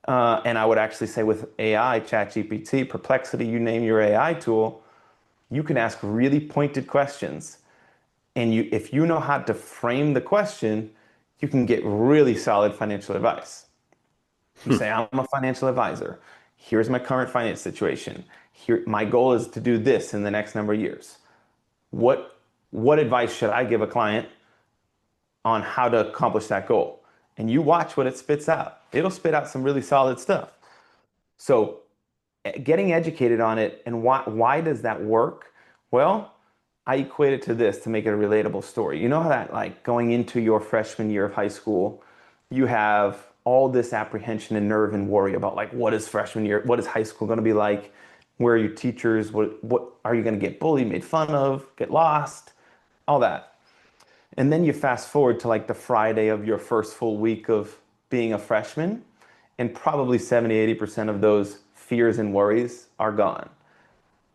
And I would actually say with AI, ChatGPT, Perplexity, you name your AI tool, you can ask really pointed questions. And if you know how to frame the question, you can get really solid financial advice. You Hmm. say, I'm a financial advisor. Here's my current finance situation. Here, my goal is to do this in the next number of years. What what advice should I give a client on how to accomplish that goal? And you watch what it spits out. It'll spit out some really solid stuff. So getting educated on it and why does that work? Well, I equate it to this to make it a relatable story. You know how that like going into your freshman year of high school, you have all this apprehension and nerve and worry about like what is freshman year, what is high school going to be like? Where are your teachers? What are you going to get bullied, made fun of, get lost, all that. And then you fast forward to like the Friday of your first full week of being a freshman, and probably 70, 80% of those fears and worries are gone.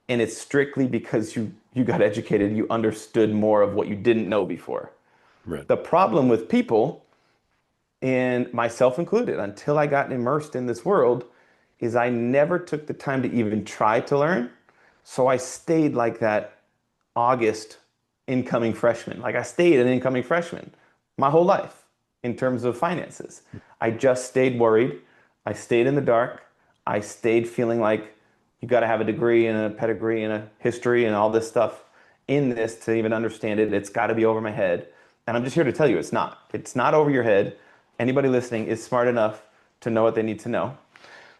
And it's strictly because you got educated, you understood more of what you didn't know before. Right. The problem with people, and myself included, until I got immersed in this world, is I never took the time to even try to learn. So I stayed like that August incoming freshman. Like I stayed an incoming freshman my whole life in terms of finances. I just stayed worried. I stayed in the dark. I stayed feeling like you got to have a degree and a pedigree and a history and all this stuff in this to even understand it. It's got to be over my head. And I'm just here to tell you it's not. It's not over your head. Anybody listening is smart enough to know what they need to know.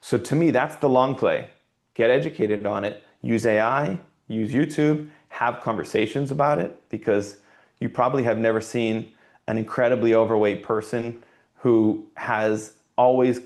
So to me, that's the long play. Get educated on it. Use AI, use YouTube, have conversations about it because you probably have never seen an incredibly overweight person who has always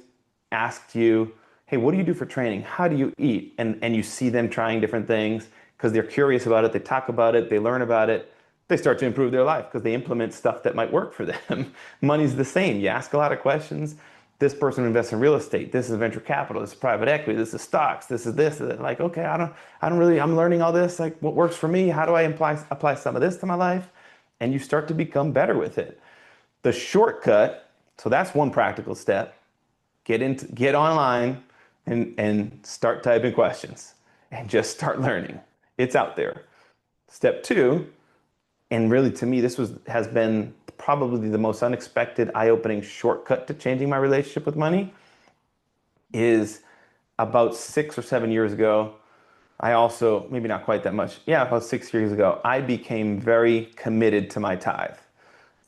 asked you, hey, what do you do for training? How do you eat? And you see them trying different things because they're curious about it. They talk about it. They learn about it. They start to improve their life because they implement stuff that might work for them. Money's the same. You ask a lot of questions. This person invests in real estate. This is venture capital. This is private equity. This is stocks. This is this. Like, okay, I don't really, I'm learning all this. Like, what works for me? How do I apply some of this to my life? And you start to become better with it. The shortcut, so that's one practical step. Get online and start typing questions and just start learning. It's out there. Step two, and really to me, this has been probably the most unexpected, eye-opening shortcut to changing my relationship with money, is about 6 or 7 years ago. I also, maybe not quite that much, yeah, about 6 years ago, I became very committed to my tithe.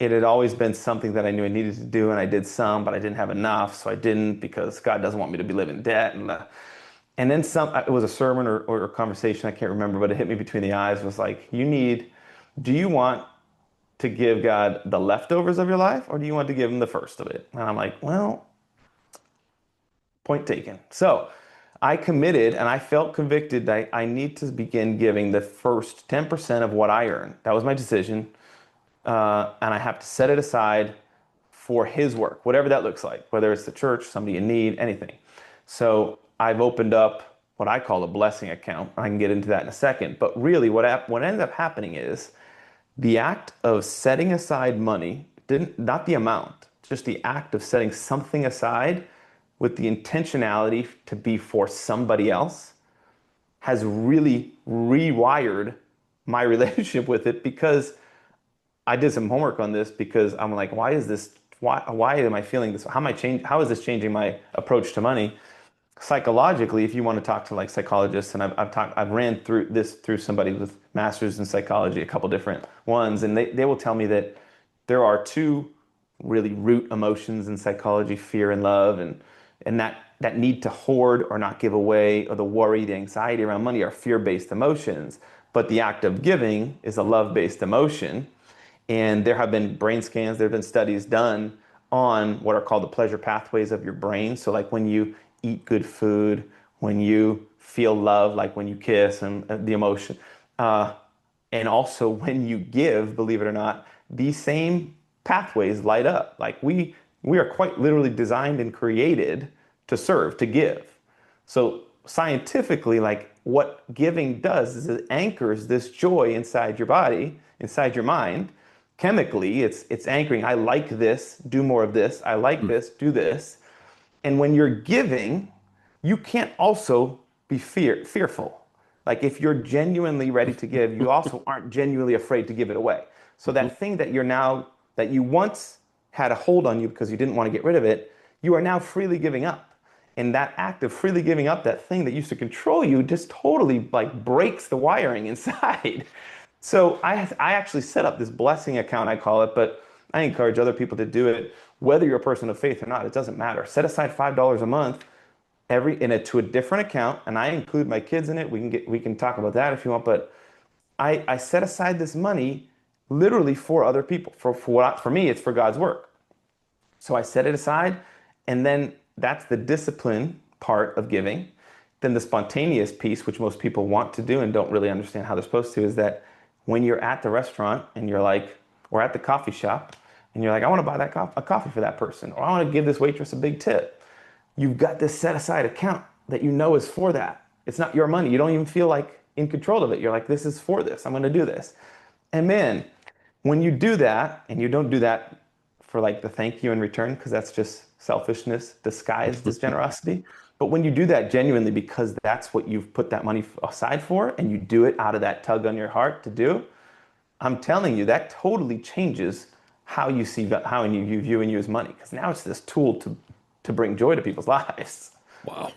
It had always been something that I knew I needed to do, and I did some, but I didn't have enough, so I didn't because God doesn't want me to be living in debt. And then some, it was a sermon or a conversation, I can't remember, but it hit me between the eyes, was like, do you want to give God the leftovers of your life, or do you want to give him the first of it? And I'm like, well, point taken. So I committed and I felt convicted that I need to begin giving the first 10% of what I earn. That was my decision. And I have to set it aside for his work, whatever that looks like, whether it's the church, somebody in need, anything. So I've opened up what I call a blessing account. I can get into that in a second. But really, what ended up happening is the act of setting aside money, didn't not the amount, just the act of setting something aside with the intentionality to be for somebody else has really rewired my relationship with it because I did some homework on this because I'm like, why am I feeling this? How is this changing my approach to money? Psychologically, if you want to talk to like psychologists, and I've ran through this through somebody with masters in psychology, a couple different ones, and they will tell me that there are two really root emotions in psychology, fear and love, and that need to hoard or not give away, or the worry, the anxiety around money are fear-based emotions. But the act of giving is a love-based emotion. And there have been brain scans, there have been studies done on what are called the pleasure pathways of your brain. So, like when you eat good food, when you feel love, like when you kiss and the emotion, uh, and also when you give, believe it or not, these same pathways light up. Like we are quite literally designed and created to serve, to give. So scientifically, like what giving does is it anchors this joy inside your body, inside your mind. Chemically, it's anchoring. I like this, do more of this. I like Hmm. this, do this. And when you're giving, you can't also be fearful. Like if you're genuinely ready to give, you also aren't genuinely afraid to give it away. So Mhm. that thing that you once had a hold on you because you didn't want to get rid of it, you are now freely giving up. And that act of freely giving up that thing that used to control you just totally like breaks the wiring inside. So I actually set up this blessing account, I call it, but I encourage other people to do it, whether you're a person of faith or not. It doesn't matter. Set aside $5 a month to a different account, and I include my kids in it. We can talk about that if you want, but I set aside this money literally for other people. For me, it's for God's work. So I set it aside, and then that's the discipline part of giving. Then the spontaneous piece, which most people want to do and don't really understand how they're supposed to, is that when you're at the restaurant and you're like, or at the coffee shop, and you're like, I want to buy a coffee for that person, or I want to give this waitress a big tip. You've got this set aside account that you know is for that. It's not your money. You don't even feel like in control of it. You're like, this is for this. I'm going to do this. And man, when you do that, and you don't do that for like the thank you in return, because that's just selfishness disguised as generosity. But when you do that genuinely because that's what you've put that money aside for, and you do it out of that tug on your heart to do, I'm telling you, that totally changes how you view and use money. Because now it's this tool to bring joy to people's lives. Wow.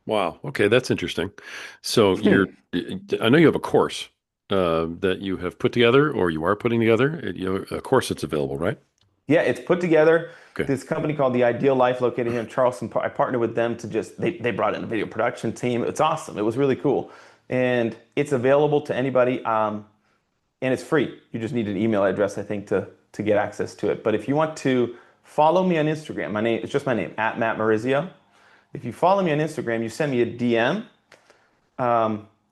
Wow. Okay, that's interesting. So I know you have a course that you have put together or you are putting together. You have a course that's available, right? Yeah, it's put together. Okay. This company called The Ideal Life, located here in Charleston. I partnered with them to they brought in a video production team. It's awesome. It was really cool. And it's available to anybody, and it's free. You just need an email address, I think, to get access to it. But if you want to follow me on Instagram, my name, it's just my name, at Matt Morizio. If you follow me on Instagram, you send me a DM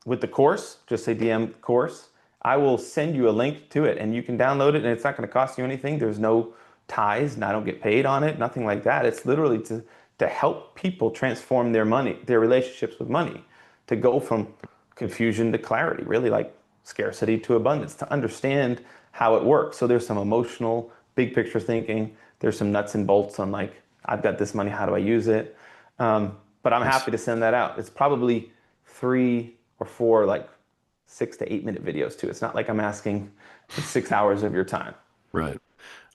with the course, just say DM course. I will send you a link to it and you can download it and it's not going to cost you anything. There's no ties and I don't get paid on it, nothing like that. It's literally to help people transform their money, their relationships with money, to go from confusion to clarity, really like scarcity to abundance, to understand how it works. So there's some emotional, big picture thinking. There's some nuts and bolts on like, I've got this money, how do I use it? But I'm Nice. happy to send that out. It's probably 3 or 4, like 6 to 8 minute videos too. It's not like I'm asking for 6 hours of your time. Right.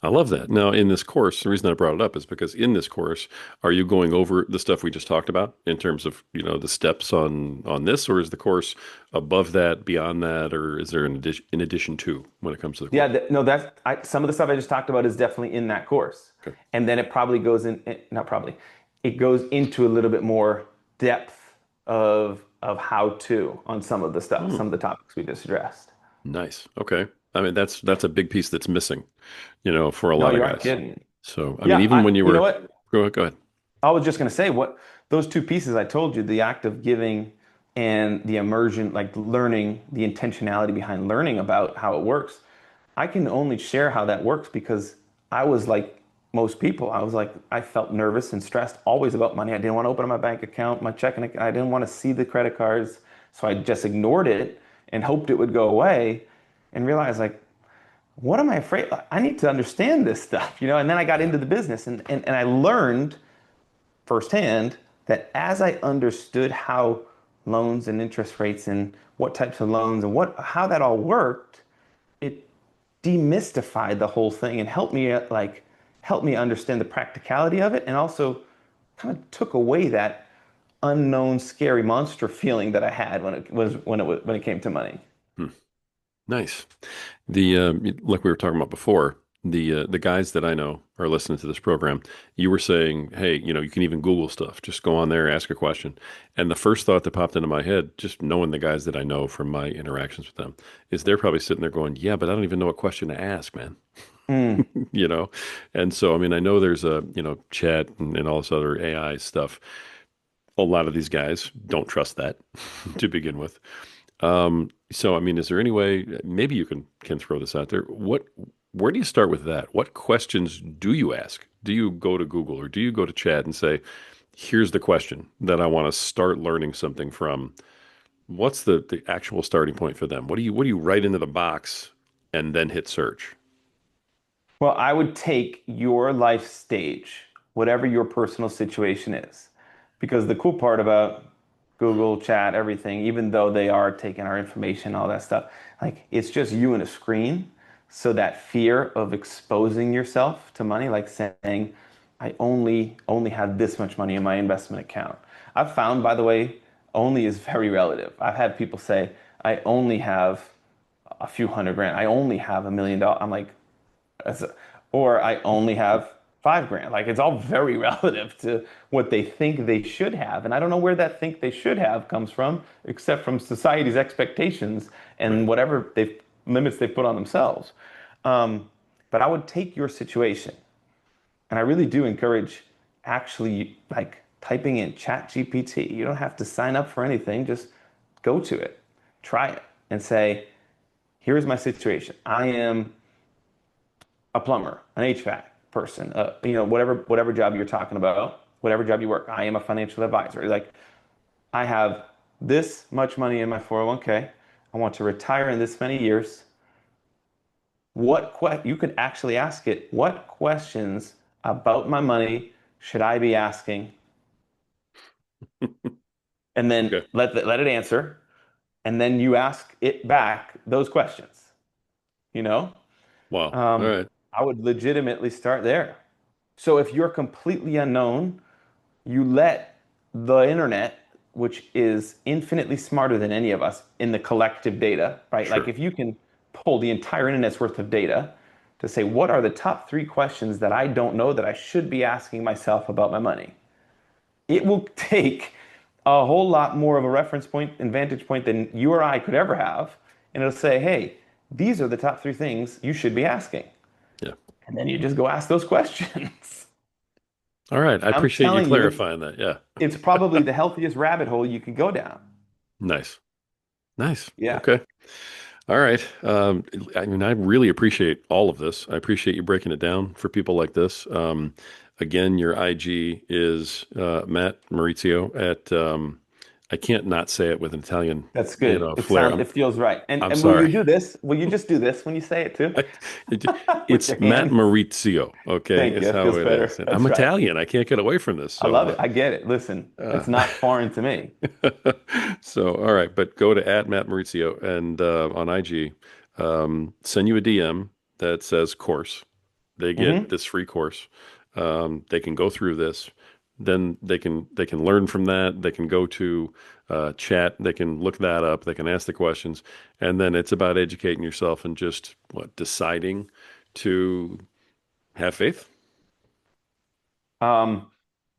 I love that. Now, in this course, the reason I brought it up is because in this course, are you going over the stuff we just talked about in terms of, the steps on this, or is the course above that, beyond that, or is there in addition to when it comes to the Yeah, course? no, some of the stuff I just talked about is definitely in that course. Okay. And then it probably goes in, not probably, it goes into a little bit more depth of how to on some of the stuff, Hmm. some of the topics we just addressed. Nice. Okay. I mean, that's a big piece that's missing, for a No, lot of you aren't guys. kidding. So, I mean, Yeah, even when you you know were, what? go ahead. I was just going to say what those two pieces I told you, the act of giving and the immersion, like learning, the intentionality behind learning about how it works. I can only share how that works because I was like most people. I was like, I felt nervous and stressed always about money. I didn't want to open up my bank account, my checking account. I didn't want to see the credit cards. So I just ignored it and hoped it would go away and realized like, what am I afraid? I need to understand this stuff, you know? And then I got Yeah. into the business and I learned firsthand that as I understood how loans and interest rates and what types of loans and what how that all worked, it demystified the whole thing and helped me understand the practicality of it and also kind of took away that unknown scary monster feeling that I had when it came to money. Hmm. Nice. The like we were talking about before, the guys that I know are listening to this program. You were saying, hey, you can even Google stuff. Just go on there, ask a question. And the first thought that popped into my head, just knowing the guys that I know from my interactions with them, is they're probably sitting there going, yeah, but I don't even know what question to ask, man. Mm. you know? And so, I mean, I know there's chat and all this other AI stuff. A lot of these guys don't trust that to begin with. So I mean, is there any way maybe you can throw this out there? Where do you start with that? What questions do you ask? Do you go to Google or do you go to chat and say, here's the question that I want to start learning something from? What's the actual starting point for them? What do you write into the box and then hit search? Well, I would take your life stage, whatever your personal situation is. Because the cool part about Google, chat, everything, even though they are taking our information, all that stuff, like it's just you and a screen. So that fear of exposing yourself to money, like saying, I only have this much money in my investment account. I've found, by the way, only is very relative. I've had people say, I only have a few hundred grand. I only have $1 million. I'm like, that's, or I only have 5 grand. Like it's all very relative to what they think they should have. And I don't know where that think they should have comes from, except from society's expectations Right. and whatever limits they put on themselves. But I would take your situation, and I really do encourage actually like typing in Chat GPT. You don't have to sign up for anything, just go to it, try it, and say, here's my situation. I am a plumber, an HVAC person, whatever job you're talking about, whatever job you work. I am a financial advisor. Like I have this much money in my 401k. I want to retire in this many years. You could actually ask it, what questions about my money should I be asking? And then Okay. let it answer. And then you ask it back those questions, you know? Wow. All Um, right. I would legitimately start there. So if you're completely unknown, you let the internet, which is infinitely smarter than any of us in the collective data, right? Like Sure. if you can pull the entire internet's worth of data to say, what are the top 3 questions that I don't know that I should be asking myself about my money? It will take a whole lot more of a reference point and vantage point than you or I could ever have. And it'll say, hey, these are the top 3 things you should be asking. Yeah. And then you just go ask those questions. All right. I I'm appreciate you telling you, clarifying that. Yeah. it's probably the healthiest rabbit hole you could go down. Nice. Nice. Yeah, Okay. All right. I mean, I really appreciate all of this. I appreciate you breaking it down for people like this. Again, your IG is Matt Morizio at I can't not say it with an Italian, that's good. flair. It feels right. And I'm will you sorry. do this? Will you just do this when you say it too? It- With it's your Matt hands? Maurizio, okay, Thank you. is It how feels it is. better. And I'm That's right. Italian. I can't get away from this. I love it. I get it. Listen, Uh, it's not foreign to me. so all right, but go to at Matt Maurizio and on IG, send you a DM that says course. They get Hmm. this free course. They can go through this. Then they can learn from that. They can go to chat. They can look that up. They can ask the questions, and then it's about educating yourself and just deciding to have faith. Um,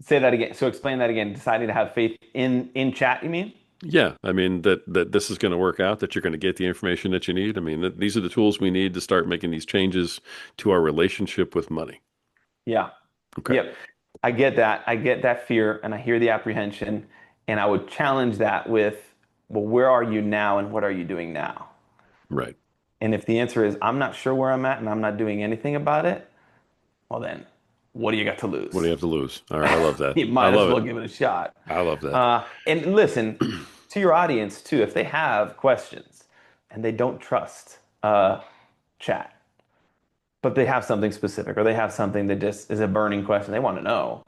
Say that again. So explain that again. Deciding to have faith in chat, you mean? Yeah, I mean that this is going to work out. That you're going to get the information that you need. I mean these are the tools we need to start making these changes to our relationship with money. Yeah. Okay. Yep. I get that. I get that fear and I hear the apprehension. And I would challenge that with, well, where are you now and what are you doing now? Right. And if the answer is, I'm not sure where I'm at and I'm not doing anything about it, well, then what do you got to What do lose? you have to lose? All right. I love that. You I might as love well it. give it a shot. I love that. And listen to your audience too. If they have questions and they don't trust chat, but they have something specific or they have something that just is a burning question they want to know,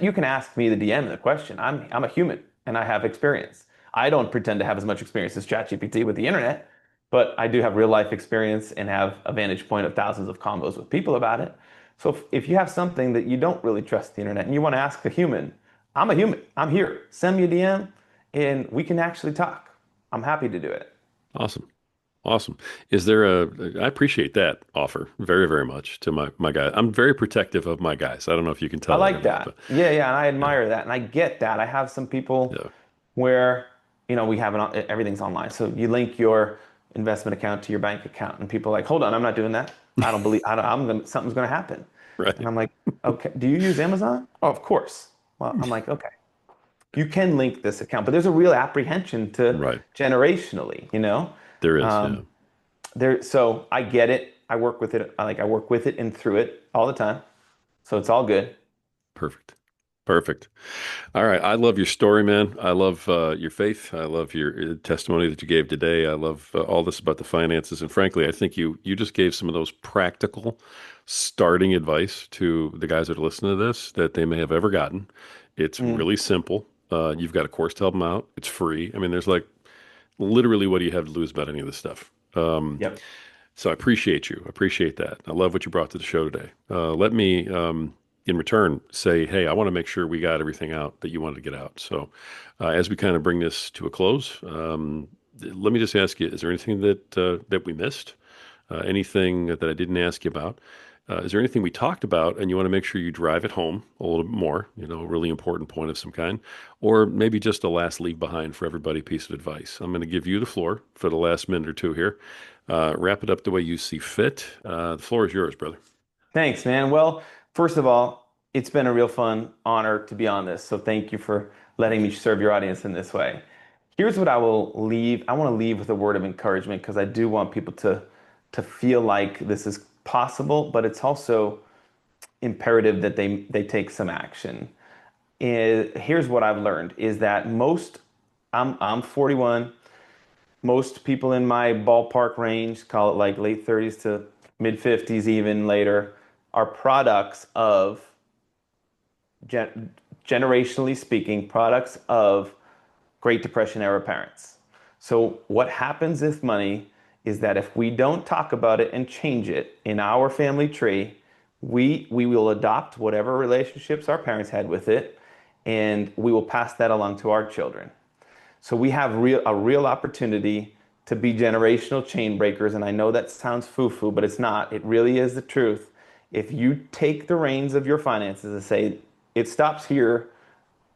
you can ask me the DM the question. I'm a human and I have experience. I don't pretend to have as much experience as ChatGPT with the internet, but I do have real life experience and have a vantage point of thousands of combos with people about it. So if you have something that you don't really trust the internet and you want to ask a human, I'm a human. I'm here. Send me a DM and we can actually talk. I'm happy to do it. Awesome. Awesome. Is there a, I appreciate that offer very, very much to my guy. I'm very protective of my guys. I don't know if you can I tell that or like not, that. but Yeah, yeah, and I yeah, admire that, and I get that. I have some people yeah, where, we have everything's online. So you link your investment account to your bank account, and people are like, hold on, I'm not doing that. I don't believe something's gonna happen. And right, I'm like, okay, do you use Amazon? Oh, of course. Well, I'm like, okay, you can link this account, but there's a real apprehension to right. generationally. There is, yeah. Um, so I get it. I work with it. I work with it and through it all the time. So it's all good. Perfect. Perfect. All right. I love your story, man. I love your faith. I love your testimony that you gave today. I love all this about the finances. And frankly, I think you just gave some of those practical starting advice to the guys that are listening to this that they may have ever gotten. It's Mm, really simple. You've got a course to help them out. It's free. I mean, there's like literally what do you have to lose about any of this stuff? yep. So I appreciate you. I appreciate that. I love what you brought to the show today. Let me, in return, say, hey, I want to make sure we got everything out that you wanted to get out. So, as we kind of bring this to a close, let me just ask you: is there anything that we missed? Anything that I didn't ask you about? Is there anything we talked about and you want to make sure you drive it home a little bit more? A really important point of some kind, or maybe just a last leave behind for everybody piece of advice. I'm going to give you the floor for the last minute or two here. Wrap it up the way you see fit. The floor is yours, brother. Thanks, man. Well, first of all, it's been a real fun honor to be on this. So thank you for letting me serve your audience in this way. Here's what I will leave. I want to leave with a word of encouragement because I do want people to feel like this is possible, but it's also imperative that they take some action. Here's what I've learned is that I'm 41. Most people in my ballpark range, call it like late 30s to mid 50s, even later, are products of, gen- generationally speaking, products of Great Depression era parents. So, what happens with money is that if we don't talk about it and change it in our family tree, we will adopt whatever relationships our parents had with it, and we will pass that along to our children. So we have a real opportunity to be generational chain breakers. And I know that sounds foo-foo, but it's not. It really is the truth. If you take the reins of your finances and say, it stops here,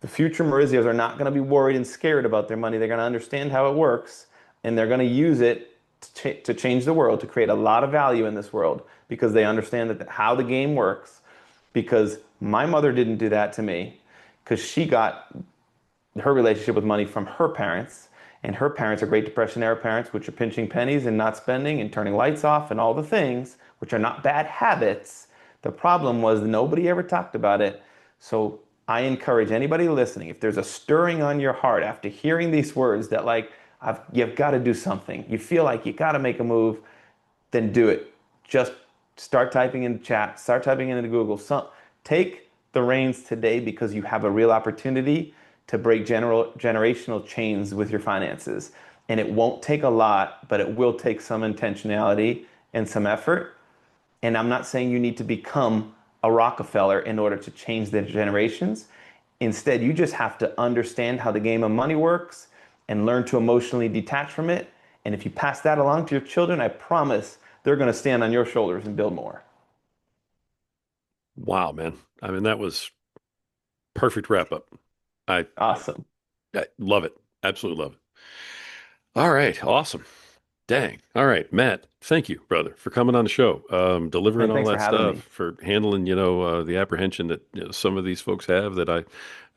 the future Maurizios are not going to be worried and scared about their money. They're going to understand how it works, and they're going to use it to change the world, to create a lot of value in this world because they understand that how the game works. Because my mother didn't do that to me because she got her relationship with money from her parents. And her parents are Great Depression era parents, which are pinching pennies and not spending and turning lights off and all the things, which are not bad habits. The problem was nobody ever talked about it. So I encourage anybody listening, if there's a stirring on your heart after hearing these words that like, you've got to do something, you feel like you got to make a move, then do it. Just start typing in the chat, start typing into Google. Take the reins today because you have a real opportunity to break generational chains with your finances. And it won't take a lot, but it will take some intentionality and some effort. And I'm not saying you need to become a Rockefeller in order to change the generations. Instead, you just have to understand how the game of money works and learn to emotionally detach from it. And if you pass that along to your children, I promise they're going to stand on your shoulders and build more. Wow, man. I mean, that was perfect wrap up. I, Awesome. I love it. Absolutely love it. All right. Awesome. Dang. All right, Matt, thank you, brother, for coming on the show, delivering And all thanks for that having stuff, me. for handling, the apprehension that some of these folks have that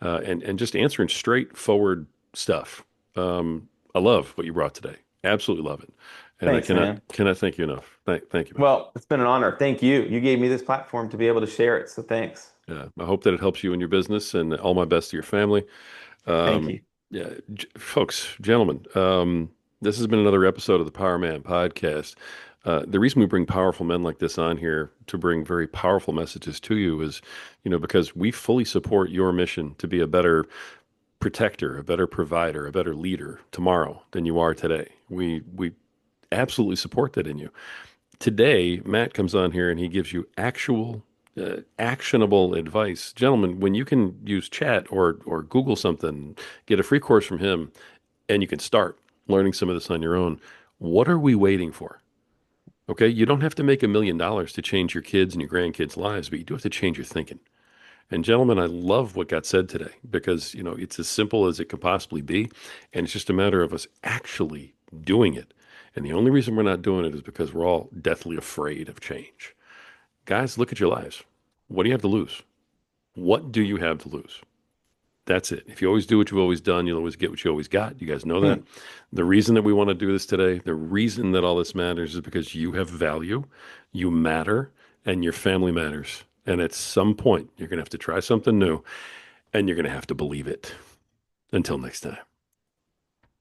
and just answering straightforward stuff. I love what you brought today. Absolutely love it. And I Thanks, cannot man. cannot thank you enough. Thank you, man. Well, it's been an honor. Thank you. You gave me this platform to be able to share it. So thanks. I hope that it helps you in your business and all my best to your family. Thank Um, you. yeah, folks, gentlemen, this has been another episode of the Power Man Podcast. The reason we bring powerful men like this on here to bring very powerful messages to you is, because we fully support your mission to be a better protector, a better provider, a better leader tomorrow than you are today. We absolutely support that in you. Today, Matt comes on here and he gives you actual actionable advice. Gentlemen, when you can use chat or Google something, get a free course from him, and you can start learning some of this on your own, what are we waiting for? Okay, you don't have to make $1 million to change your kids and your grandkids' lives, but you do have to change your thinking. And gentlemen, I love what got said today because, it's as simple as it could possibly be. And it's just a matter of us actually doing it. And the only reason we're not doing it is because we're all deathly afraid of change. Guys, look at your lives. What do you have to lose? What do you have to lose? That's it. If you always do what you've always done, you'll always get what you always got. You guys know that. Hmm. The reason that we want to do this today, the reason that all this matters is because you have value, you matter, and your family matters. And at some point, you're going to have to try something new and you're going to have to believe it. Until next time.